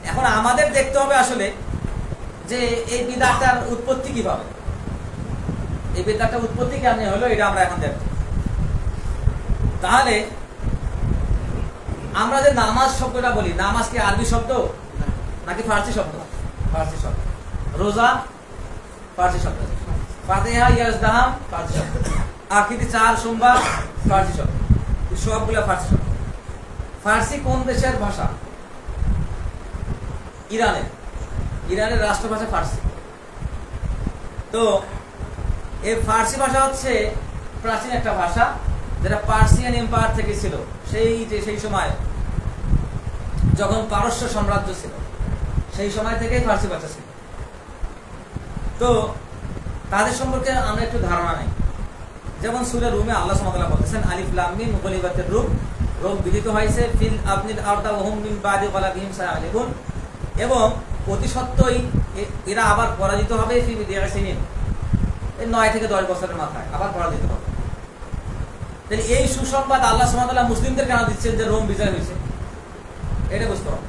এখন আমাদের দেখতে হবে আসলে যে এই বিদআতটার উৎপত্তি কিভাবে, এই বিদআতটার উৎপত্তি কেমনে হলো এটা আমরা এখন দেখব। তাহলে আমরা যে নামাজ শব্দটা বলি, নামাজ কি আরবি শব্দ নাকি ফার্সি শব্দ? ফার্সি শব্দ। রোজা ফার্সি শব্দ। ফাতিহা ইয়াজদাহাম ফার্সি শব্দ। আখিরি চার সোমবার ফার্সি শব্দ। সবগুলো ফার্সি শব্দ। ফার্সি কোন দেশের ভাষা? ইরানের। ইরানের রাষ্ট্রভাষা ফার্সি। তো এই ফার্সি ভাষা হচ্ছে প্রাচীন একটা ভাষা, যেটা পার্সিয়ান এম্পায়ার থেকে ছিল। সেই সময় যখন পারস্য সাম্রাজ্য ছিল, সেই সময় থেকেই ফার্সি ভাষা ছিল। তো তাদের সম্পর্কে আমরা একটু ধারণা নেই। যেমন সূরা রুমে আল্লাহ সুবহানাহু ওয়া তাআলা বলেছেন, আলিফ লাম মিম মুগলিবাতির রুম, রোম বিজিত হয়েছে, ফিল আবনিল আরদা ওয়া হুম মিন বাদি গালাবিহিম সায়ালিবুন, এবং অতি সত্বই এরা আবার পরাজিত হবে, ফি বিদিয়া সিনিন, এই 9 থেকে 10 বছরের মাথায় আবার পরাজিত হবে। তাহলে এই সুসংবাদ আল্লাহ সুবহানাহু ওয়া তাআলা মুসলিমদের কেন দিচ্ছেন যে রোম বিজয় হয়েছে? এটা বুঝতে হবে।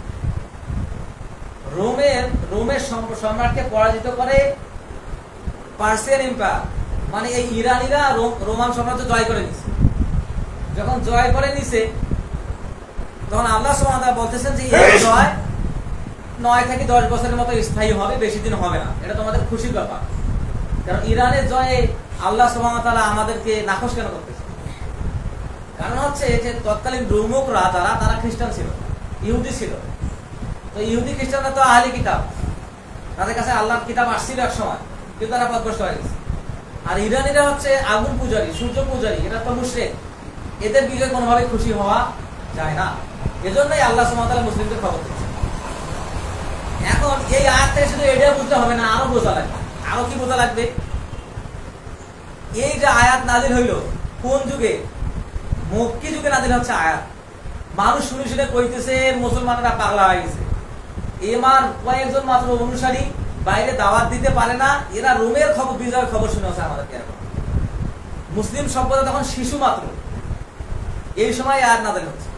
রোমের সম্রাটকে পরাজিত করে পার্সিয়ান এম্পায়ার, মানে এই ইরানিরা রোমান সাম্রাজ্য জয় করে নিছে। যখন জয় করে নিছে, তখন আল্লাহ সুবহানাহু ওয়া তাআলা বলতেছেন যে এই জয় 9 থেকে 10 বছরের মতো স্থায়ী হবে, বেশি দিন হবে না। এটা তোমাদের খুশির ব্যাপার। কারণ ইরানের জয়ে আল্লাহ সুবহানাহু ওয়া তাআলা আমাদেরকে নাখোশ কেন করতেছে? কারণ হচ্ছে যে তৎকালীন রোমকরা তারা খ্রিস্টান ছিল, ইহুদি ছিল। তো ইহুদি খ্রিস্টানরা তো আহলি কিতাব, তাদের কাছে আল্লাহর কিতাব আসছিল এক সময়, কিন্তু তারা পথভ্রষ্ট হয়ে গেছে। আর ইরানিরা হচ্ছে আগুন পূজারী, সূর্য পূজারী, এরা তো মুশরিক। এদের বিজয় কোনোভাবে খুশি হওয়া যায় না। এজন্যই আল্লাহ সুবহানাহু ওয়া তাআলা মুসলিমদের খবর দিচ্ছে। এখন এই আয়াত থেকে শুধু এটা বুঝতে হবে না, আরো বোঝা লাগবে। আরো কি বোঝা লাগবে? এই যে আয়াত নাজিল হইল কোন যুগে? মক্কি যুগে নাজিল হচ্ছে আয়াত। মানুষ শুনে শুনে কইতেছে মুসলমানরা পাগলা হয়ে গেছে। এমার কয়েকজন মাত্র অনুসারী বাইরে দাওয়াত দিতে পারে না, এরা রোমের খবর, বিজয়ের খবর শুনে আছে আমাদেরকে। এখন মুসলিম সভ্যতা তখন শিশু মাত্র, এই সময় আয়াত নাজিল হচ্ছে।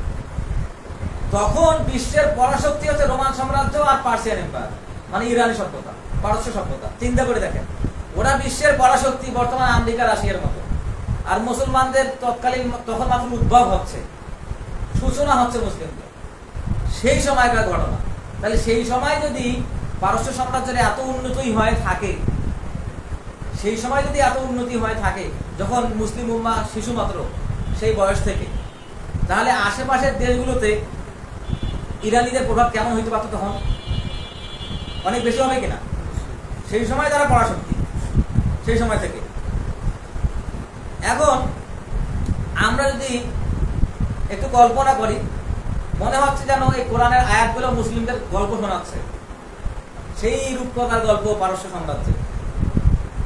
তখন বিশ্বের পরাশক্তি হচ্ছে রোমান সাম্রাজ্য আর পার্সিয়ান এম্পায়ার, মানে ইরানি সভ্যতা, পারস্য সভ্যতা। চিন্তা করে দেখেন, ওরা বিশ্বের পরাশক্তি, বর্তমান আমেরিকা রাশিয়ার মতো। আর মুসলমানদের তৎকালীন তখন মাত্র উদ্ভব হচ্ছে, সূচনা হচ্ছে মুসলিমদের। সেই সময়কার ঘটনা। তাহলে সেই সময় যদি পারস্য সাম্রাজ্যের এত উন্নতি হয়ে থাকে, সেই সময় যদি এত উন্নতি হয়ে থাকে যখন মুসলিম উম্মাহ শিশু মাত্র সেই বয়স থেকে, তাহলে আশেপাশের দেশগুলোতে ইরানিদের প্রভাব কেমন হইতে পারত? তখন অনেক বেশি হবে কিনা? সেই সময় তারা পরাশক্তি, সেই সময় থেকে। এখন আমরা যদি একটু কল্পনা করি, মনে হচ্ছে যেন এই কোরআনের আয়াতগুলো মুসলিমদের গল্প শোনাচ্ছে, সেই রূপকথার গল্প পারস্য সাম্রাজ্যে।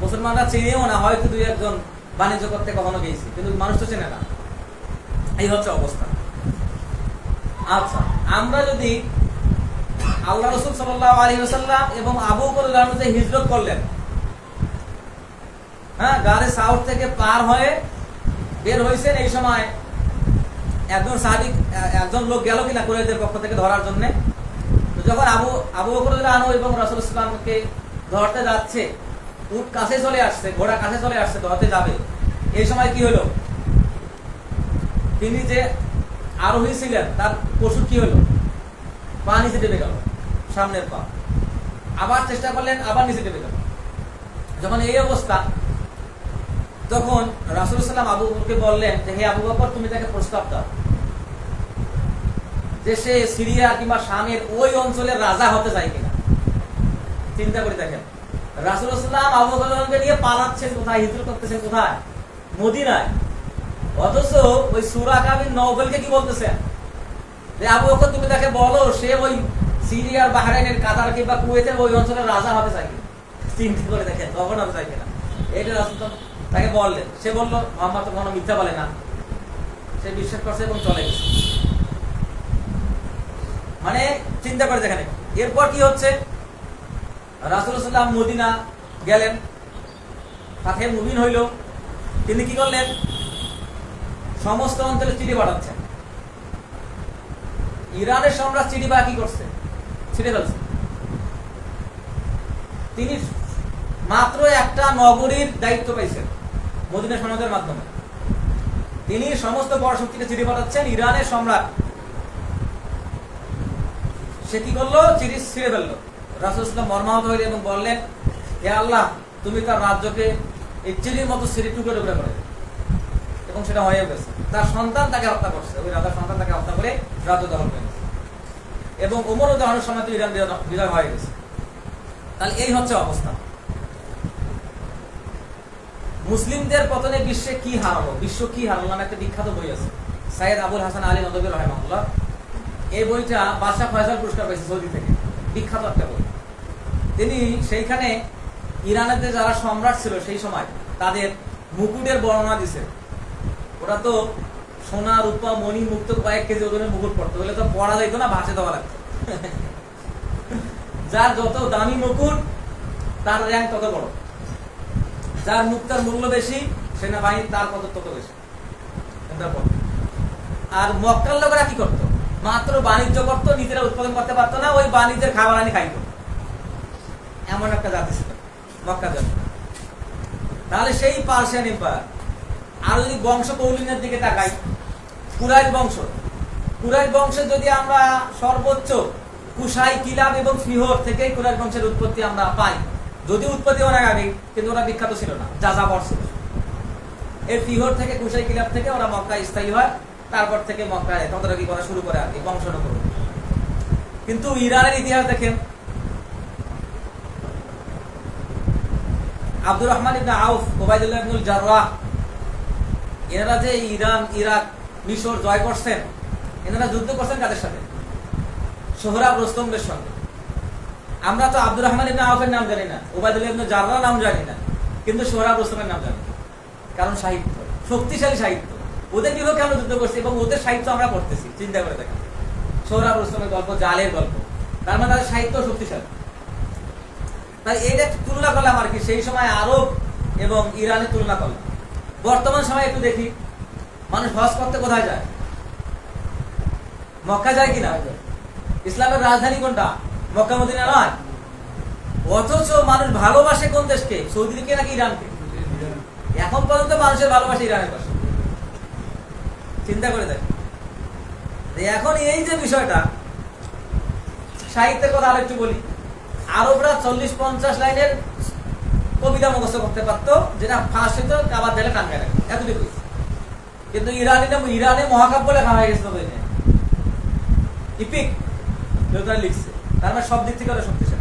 মুসলমানরা চেনেও না, হয়তো 2-1 বাণিজ্য করতে কখনো গিয়েছে, কিন্তু মানুষ তো চেনে না। এই হচ্ছে অবস্থা। আচ্ছা, আমরা যদি আল্লাহ রাসূল সাল্লাল্লাহু আলাইহি ওয়াসাল্লাম এবং আবু বকর রাদিয়াল্লাহু আনহু যে হিজরত করলেন, হ্যাঁ, গারে সাউথ থেকে পার হয়ে বের হয়েছেন, এই সময় একজন সাহাবী, একজন লোক গেল কিনা কুরাইশদের পক্ষ থেকে ধরার জন্য। তো যখন আবু বকর রাদিয়াল্লাহু আনহু এবং রাসূল সাল্লাল্লাহু আলাইহি ওয়াসাল্লামকে ধরতে যাচ্ছে, উট কাছে চলে আসছে, ঘোড়া কাছে চলে আসছে, ধরতে যাবে। এই সময় কি হলো? তিনি যে আরোহী ছিলেন, তার পশুর কি হলো? পা নিচে টেপে গেল, সামনের পা। আবার চেষ্টা করলেন, আবার নিচে টেপে গেল। যখন এই অবস্থা, তখন রাসূল সাল্লাল্লাহু আলাইহি ওয়াসাল্লাম আবু বকরকে বললেন যে, হে আবু বকর, তুমি তাকে প্রস্তাব দাও যে সে সিরিয়া কিংবা শামের ওই অঞ্চলের রাজা হতে চায় কিনা। চিন্তা করে দেখেন, রাসূল সাল্লাল্লাহু আলাইহি ওয়াসাল্লাম আবু বকরকে নিয়ে পালাচ্ছেন কোথায়? হিজরত করতেছেন কোথায়? মদিনায়। অথচ ওই সুরাকা বিন নওফলকে কি বলতেছেন যে, আবু বকর, তুমি তাকে বলো সে ওই সিরিয়ার, বাহরাইনের, কাতার কিংবা কুয়েতের ওই অঞ্চলের রাজা হতে চায় কিনা। চিন্তা করে দেখেন, তখন হতে চায় কিনা। এটা রাসূল তাকে বললেন। সে বলল, মুহাম্মদ তো কোনো মিথ্যা বলে না। সে বিশ্বাস করছে এবং চলে গেছে। মানে চিন্তা করে দেখেন। এরপর কি হচ্ছে? রাসূল সাল্লাল্লাহু আলাইহি ওয়াসাল্লাম মদিনা গেলেন, ফাতহে মুবিন হইল। তিনি কি করলেন? সমস্ত অঞ্চলে চিঠি পাঠাচ্ছেন। ইরানের সম্রাট চিঠি বা কি করছে? ছিঁড়ে ফেলছে। তিনি মাত্র একটা নগরীর দায়িত্ব পাইছেন মদিনা সনদের মাধ্যমে। তিনি সমস্ত পরাশক্তিকে চিঠি পাঠাচ্ছেন। ইরানের সম্রাট সে কি করলো, চিঠি ছিঁড়ে ফেললো। রাসূলুল্লাহ সাল্লাল্লাহু আলাইহি ওয়াসাল্লাম মর্মাহত হইলেন এবং বললেন, হে আল্লাহ, তুমি তার রাজ্যকে এই চিঠির মতো ছিঁড়ে টুকরো টুকরো করে। এবং সেটা হয়ে গেছে। তার সন্তান তাকে হত্যা করছে, ওই রাজার সন্তান তাকে হত্যা করে রাজ্য দখল করে নিয়েছে। এবং ওমর উদাহরণের সময় তো ইরান বিজয় হয়ে গেছে। তাহলে এই হচ্ছে অবস্থা। মুসলিমদের পতনে বিশ্বে কি হারালো, বিশ্ব কি হারালো নামে একটা বিখ্যাত বই আছে, সাইয়েদ আবুল হাসান আলী নদভী রাহিমাহুল্লাহ। এই বইটা বাদশাহ ফয়সাল পুরস্কার পেয়েছে সৌদি থেকে, বিখ্যাত একটা বই। তিনি সেইখানে ইরানের যারা সম্রাট ছিল সেই সময় তাদের মুকুটের বর্ণনা দিছে। ওরা তো সোনা রূপা মণি মুক্ত কয়েক কেজি ওজনের মুকুট পড়তো, বলে তো পড়া যাইতো না, ভাসে দেওয়া লাগতো। যার যত দামি মুকুট তার র্যাঙ্ক তত বড়, যার মুক্তার মূল্য বেশি সেনাবাহিনী তার কত তত বেশি। আর মক্কার লোকেরা কি করতো, মাত্র বাণিজ্য করতো, নিজেরা উৎপাদন করতে পারতো না, ওই বাণিজ্যের খাবার আনি খাইতো। এমন একটা জাতি ছিল মক্কা জাতি। তাহলে সেই পার্সিয়ান এম্পায়ার। আর যদি বংশ কৌলিনের দিকে তাকাই, কুরাইশ বংশ, কুরাইশ বংশের যদি আমরা সর্বোচ্চ কুশাই, কিলাব এবং ফিহর থেকেই কুরাইশ বংশের উৎপত্তি আমরা পাই। যদি উৎপত্তি অনেক আগে, কিন্তু ওরা বিখ্যাত ছিল না, যাযাবর ছিল। এই ফিহর থেকে কুশাই কিলাব থেকে ওরা মক্কায় স্থায়ী হয়, তারপর থেকে মক্কায় তদারকি করা শুরু করে আর কি, বংশানুক্রম। কিন্তু ইরানের ইতিহাস দেখেন, আব্দুর রহমান ইবনে আউফ, ওবাইদুল্লাহ ইবনুল জাররাহ, এনারা যে ইরান, ইরাক, মিশর জয় করছেন, এনারা যুদ্ধ করছেন কাদের সাথে? সোহরাব রুস্তমের সঙ্গে। আমরা তো আব্দুর রহমান ইবনে আউফের নাম জানি না, ওবাইদুল্লাহ ইবনে জাররাহ নাম জানি না, কিন্তু সোহরাব রুস্তমের নাম জানি। কারণ সাহিত্য, শক্তিশালী সাহিত্য। ওদের বিপক্ষে আমরা যুদ্ধ করছি এবং ওদের সাহিত্য আমরা পড়তেছি। চিন্তা করে দেখেন, সোহরাব রুস্তমের গল্প, জালের গল্প, তার মানে তাদের সাহিত্য শক্তিশালী। তাই এইটা তুলনা করলাম আর কি, সেই সময় আরব এবং ইরানের তুলনা করলাম। বর্তমান সময় একটু দেখি, মানুষ হজ করতে কোথায় যায়? মক্কা যায় কিনা? ইসলামের রাজধানী কোনটা? মক্কা মদিনা নয়। অথচ মানুষ ভালোবাসে কোন দেশকে? সৌদিকে নাকি ইরানকে? এখন পর্যন্ত মানুষের ভালোবাসে ইরানের পাশে। চিন্তা করে দেখ। এখন এই যে বিষয়টা, সাহিত্যের কথা আরেকটু বলি। আরবরা 40-50 লাইনের কবিতা মুখস্থ করতে পারতো, যেটা ফাঁস হইত কাবার দেলে টাঙ্গায় রাখে, এতটুকু। কিন্তু ইরানে মহাকাব্য লেখা হয়ে গেছে, ইপিক লিখছে। তার মানে সব দিক থেকে শক্তিশালী।